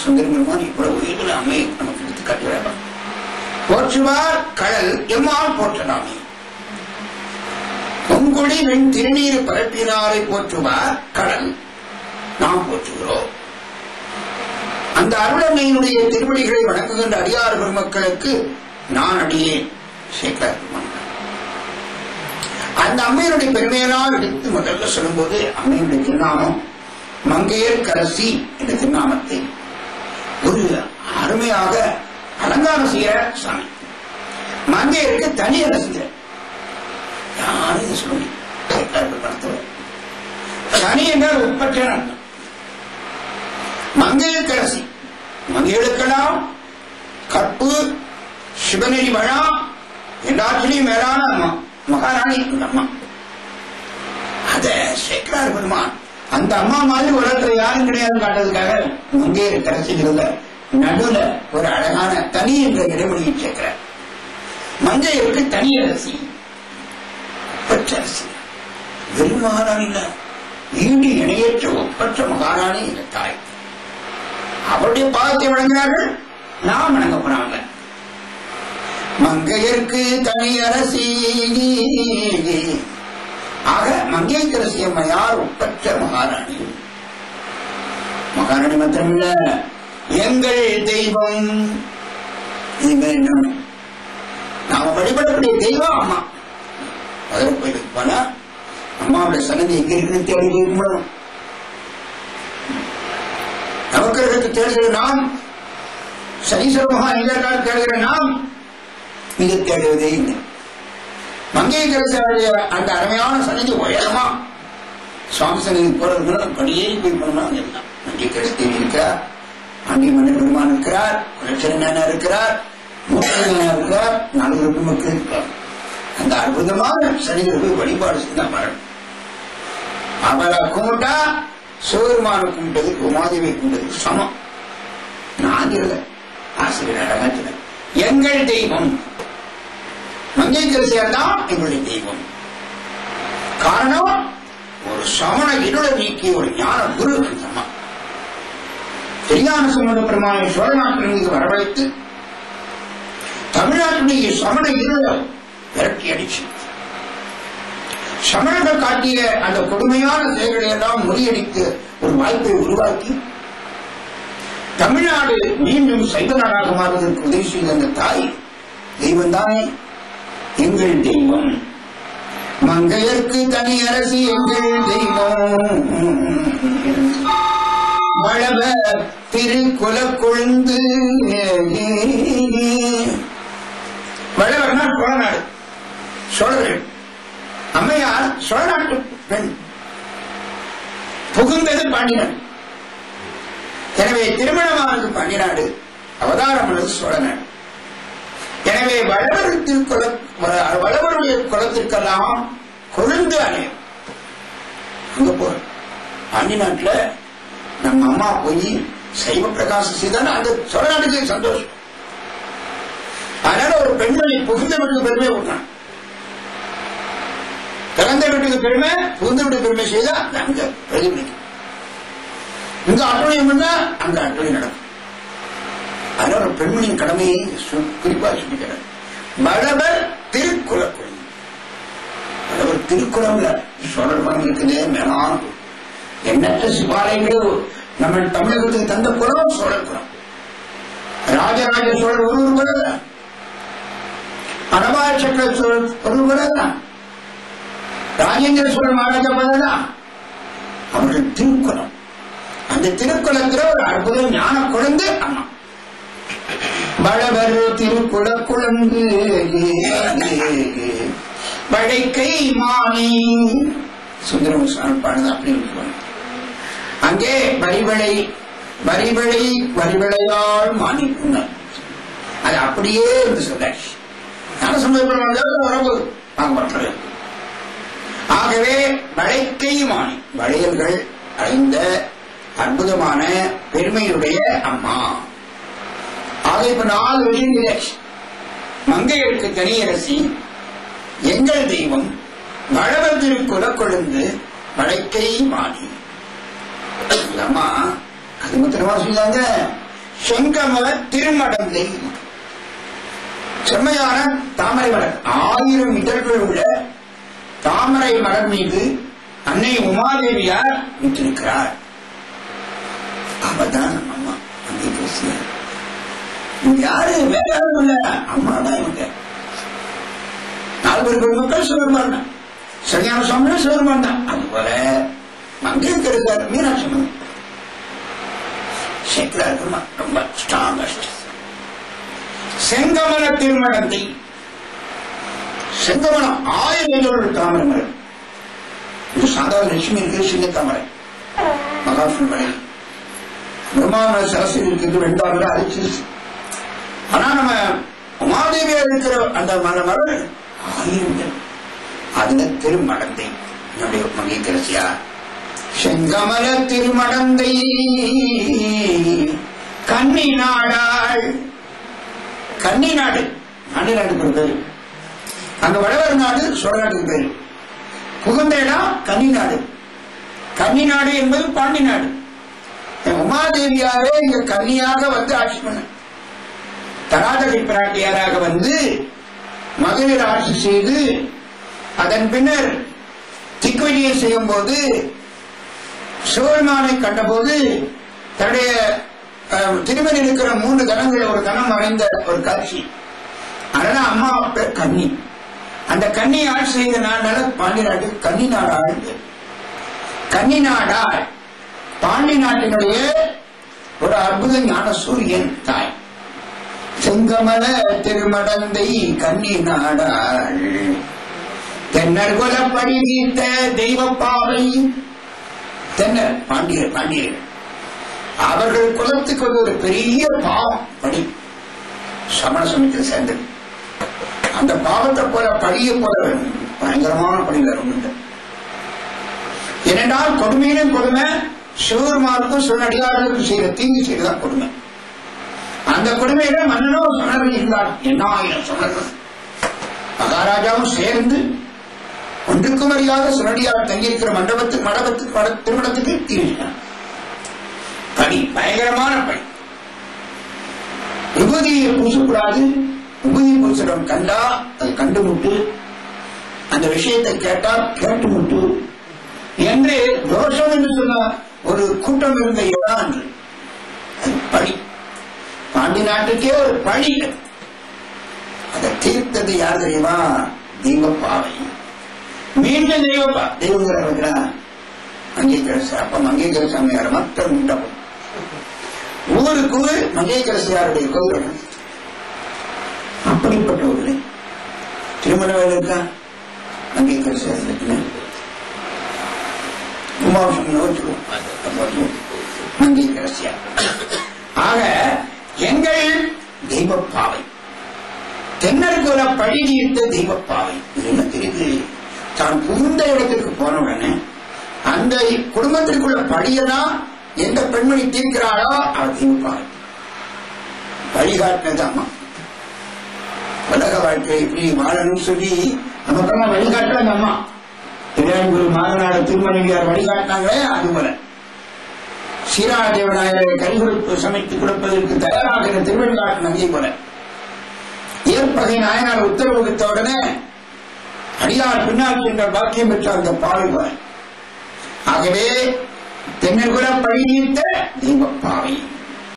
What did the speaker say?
சுந்தரபெருமான் இவ்வளவு உயிரில் அம்மையை நமக்கு எடுத்து காட்டுகிறார். போற்றுவார் கடல் எம்மால் போற்றலாமே. பொங்குடி வெண் திருநீர் பரப்பினாரை போற்றுவார் கடல் நாம் போற்றுகிறோம். அந்த அருளன்னையினுடைய திருவடிகளை வணங்குகின்ற அடியார் பெருமக்களுக்கு நான் அடியேன் சேர்க்கிறார். அந்த அம்மையினுடைய பெருமையெல்லாம் எடுத்து முதல்ல சொல்லும்போது அம்மையுடைய திருநாமம் மங்கையர் கரசி என்ற திருநாமத்தை ஒரு அருமையாக அலங்காரம் செய்ய சாமி. மங்கையருக்கு தனி அரசியர் யாரும் இதை சொல்லி தனி என்றால் உட்பற்ற மங்கையர் கரசி. மங்கையர்களுக்கெல்லாம் கற்பு சிவநெறி வழா எல்லாத்திலையும் மேலான அம்மா மகாராணி அம்மா. அத சேக்கரார் பெருமான் அந்த அம்மா மாதிரி உலகத்துல யாரும் கிடையாது காட்டுறதுக்காக மங்கையர் கரசிக்கிறத நடுவுல ஒரு அழகான தனி என்ற இடைமொழியை சேர்க்கிறார். மங்கையருக்கு தனி அரசி அரசி வெறும் மகாராணி இல்ல, ஈடு இணையற்ற ஒப்பற்ற மகாராணி என்ற தாய். அவருடைய பாகத்தை வழங்கினார்கள், நாம் வணங்க போறாங்க. மங்கையருக்கு தனி அரசி. ஆக மங்கையரசி அம்மையார் ஒப்பற்ற மகாராணி. மகாராணி மாத்திரமில்ல, எங்கள் தெய்வம். நாம வழிபடக்கூடிய தெய்வம் அம்மா. மதுரை கோயிலுக்கு போனா அம்மாவுடைய சன்னதி எங்க இருக்குன்னு தேடி கும்பிடணும். நவக்கிரகத்தை தேடுகிற நாம், சனீஸ்வர மகான் எதற்காக தேடுகிற நாம் மிக தேடுவதே இல்லை. மங்கையரசியுடைய அந்த அருமையான சன்னதி உயரமா சுவாமி சன்னதி போறதுனால படியேறி போய் போனோம்னா மங்கையரசி தேவி இருக்கிறார், ஆண்டி மன்னர் பெருமான் இருக்கிறார், குலச்சரன் இருக்கிறார், இருக்கிறார், 4 மக்கள் இருக்கிறார். அந்த அற்புதமான சனிதர் போய் வழிபாடு செய்தா வரணும். அவரை கும்பிட்டா சிவபெருமான கும்பிட்டது உமாதேவி கும்பிட்டது சமம். நான் ஆசிரியர் அழகாச்சு எங்கள் தெய்வம் மங்கையரசியார் தான் எங்களுடைய தெய்வம். காரணம், ஒரு சமண இருளை நீக்கிய ஒரு ஞான குரு அம்மா. திருஞான சம்பந்த பெருமானை சோழ நாட்டிலிருந்து வரவழைத்து தமிழ்நாட்டுடைய சமண இருளை விரட்டி அடிச்சு சமணர்கள் காட்டிய அந்த கொடுமையான செயல்களை எல்லாம் முறியடித்து ஒரு வாய்ப்பை உருவாக்கி தமிழ்நாடு மீண்டும் சைவ நாடாக மாறுவதற்கு உதவி செய்த அந்த தாய் தெய்வம் தானே எங்கள் தெய்வம். மங்கையருக்கு தனி அரசி எங்கள் தெய்வம். வளவ திருக்குல கொழுந்து. வளவர்னா சோழநாடு, சோழர்கள். அம்மையார் சோழநாட்டு பெண், புகுந்தது பாண்டியநாடு. எனவே திருமணமானது பாண்டியநாடு, அவதாரம் உள்ளது சோழநாடு. எனவே வளவருடைய குலத்திற்கெல்லாம் கொழுந்து அணையும். அங்க போற பாண்டி நாட்டுல நம்ம அம்மா போய் சைவ பிரகாசம் செய்தாலும் அந்த சோழநாட்டுக்கு சந்தோஷம். அதனால ஒரு பெண்மணி புகுந்த வீட்டுக்கு பெருமை விட்டான். திறந்த வீட்டுக்கு பெருமை, புகுந்த வீட்டுக்கு பெருமை செய்தா அங்க பிரதிபலிக்கும். இங்க அட்டுழியம் பண்ணா அங்க அட்டுழியம் நடக்கும். அதனால ஒரு பெண்மணியின் கடமையை குறிப்பாக சொல்லிக்கிறார். வளவர் திருக்குளக்குளம். வளவர் திருக்குளம்ல சோழர் மரம் இருக்குதே மேலான எண்ணற்ற சிவாலயங்களும் நம்ம தமிழகத்துக்கு தந்த குளம் சோழர் குளம். ராஜராஜ சோழர் ஒரு குளம் தான், அனபாய சக்கர சோழர் ஒரு குளம் தான், ராஜேந்திர சோழர் மகாராஜா தான் அவர்கள் திருக்குளம். அந்த திருக்குளத்துல ஒரு அற்புத ஞான குழந்தை அம்மா. வளவர் திருக்குள குழந்து வடைக்கை மாணி சுந்தரமுசாமி பாடுது. அப்படி அங்கே வரிவளை வரிவளை வரிவளையால் மாணி அது அப்படியே என்று சொல்லாச்சு. உறவு வாங்க. ஆகவே வடைக்கை மாணி வளையல்கள் அடைந்த அற்புதமான பெருமையுடைய அம்மா. ஆக இப்ப 4 விஷயங்களே. மங்கையருக்கு தனியரசி, எங்கள் தெய்வம், வளவர் திருக்குல கொழுந்து, வடைக்கை மாணி. அம்மா அது மாத்திரமா சொல்லாங்க. செங்கமல திருமடந்தை. செம்மையான தாமரை மலர் 1000 இதழ்கள் உள்ள தாமரை மலர் மீது அன்னை உமாதேவியார் விட்டிருக்கிறார். அவதான் அம்மா. யாரு வேற யாரும் இல்ல, அம்மா தான் இவங்க. 4 பெருமக்கள் சிவருமான் தான், சரியான சுவாமி சிவருமான் தான். அதுபோல அங்கேயும் இருக்காரு மீனாட்சி அம்மன். சேக்கலா இருக்குமா, ரொம்ப ஸ்ட்ராங்கஸ்ட். செங்கமல திருமடந்தை. செங்கமலம் 1000 தாமரை மலர். இது சாதாரண லட்சுமி இருக்கு, சின்ன தாமரை. மகாவிஷ்ணு மலை பிரம்மாண்ட சரஸ்வதி இருக்கிறது, 2 அழிச்சிருச்சு. ஆனா நம்ம உமாதேவியா இருக்கிற அந்த மலர் 1000. அதுல திருமடந்தை நம்முடைய மங்கையரசியா. செங்கமல திருமடந்தை கன்னி நாடாள். கன்னி நாடு, கன்னி நாட்டுக்கு பேரு. அங்க வடவர் நாடு சோழ நாட்டுக்கு பேரு. புகுந்த இடம் கன்னி நாடு. கன்னி நாடு என்பது பாண்டி நாடு. உமாதேவியாரே இங்க கன்னியாக வந்து ஆட்சி பண்ண, தராதகை பிராட்டியாராக வந்து மகளிர் ஆட்சி செய்து, அதன் பின்னர் திக்விஜயை செய்யும் போது சிவபெருமானை கண்டபோது தன்னுடைய திருமணி இருக்கிற 3 கணங்கள் ஒரு கணம் மறைந்த ஒரு காட்சி. அதனால அம்மா பேர் கன்னி. அந்த கன்னி ஆட்சி செய்த நாடால பாண்டி நாடு கன்னி நாடாள். கன்னி நாடாள் பாண்டி நாட்டினுடைய ஒரு அற்புத ஞான சூரியன் தாய். செங்கமல திருமடந்தை கன்னி நாடாள். தென்னர் குலப்படி நீத்த தெய்வ பாவை. தென்னர் பாண்டியர்கள் அவர்கள் குலத்துக்கு ஒரு பெரிய பாவம் படி, சமண சமயத்தை சேர்ந்தது. அந்த பாவத்தை போல படிய போல பயங்கரமான படி வரும். ஏனென்றால் கொடுமையிலும் கொடுமை, சிவபெருமானுக்கும் சிவனடியார்களுக்கும் செய்த தீங்கு செய்ததான் கொடுமை. அந்த கொடுமையில மன்னனும் சொன்னர்கள் இருந்தார். என்ன 1000 சொன்னர்கள் மகாராஜாவும் சேர்ந்து ஒன்றுக்கும் அறியாத சிவனடியார் தங்கியிருக்கிற திருமணத்துக்கு தீர்ந்தார். படி பயங்கரமான படி. விபூதியை பூசக்கூடாது. விபூதி பூசிடம் கண்டா அதை கண்டு முட்டு, அந்த விஷயத்தை கேட்டால் கேட்டு முட்டு என்று தோஷம் என்று சொன்ன ஒரு கூட்டம் இருந்த இடம் என்று. அது படி. பாண்டி நாட்டுக்கே ஒரு பழி. அதை தீர்த்தது யார் தெரியுமா? தெய்வப்பாவை. மீண்டும் தெய்வங்கிறவர்களா மங்கையரசி. அப்ப மங்கையரசாமியார் மட்டும் உண்டவும் ஊருக்கு மங்கையரசியாருடைய கோவில். அப்படிப்பட்டவர்களே திருமண வேலை இருக்கா மங்கையரசியார் குமாரசுவாமி மங்கையரசியார். ஆக எங்கள் தெய்வப்பாவை, தென்னர்குல பழி தீர்த்த தெய்வப்பாவை. என்ன தெரியுது? தான் புகுந்த இடத்திற்கு போன உடனே அந்த குடும்பத்திற்குள்ள படியெல்லாம் எந்த பெண்மணி தீர்க்கிறாளோ அவள் தீர்ப்பாள். வழிகாட்டினது அம்மா. உலக வாழ்க்கை இப்படி வாழணும்னு சொல்லி நமக்கெல்லாம் வழிகாட்டுறது அம்மா. திருவாரூர் மாதநாடு திருமணியார் வழிகாட்டினாங்களே, அதுபோல சீராள தேவநாயகரை கரிகொடுப்பு சமைத்து கொடுப்பதற்கு தயாராகிற திருவள்ளாட்டு நங்கை போல ஏற்பகை நாயனார் உத்தரவு கொடுத்த உடனே அடியார் பின்னால் சென்ற பாக்கியம் பெற்ற அந்த பாவை போல. ஆகவே தென்னகுல பழி தீர்த்த தெய்வப்பாவை.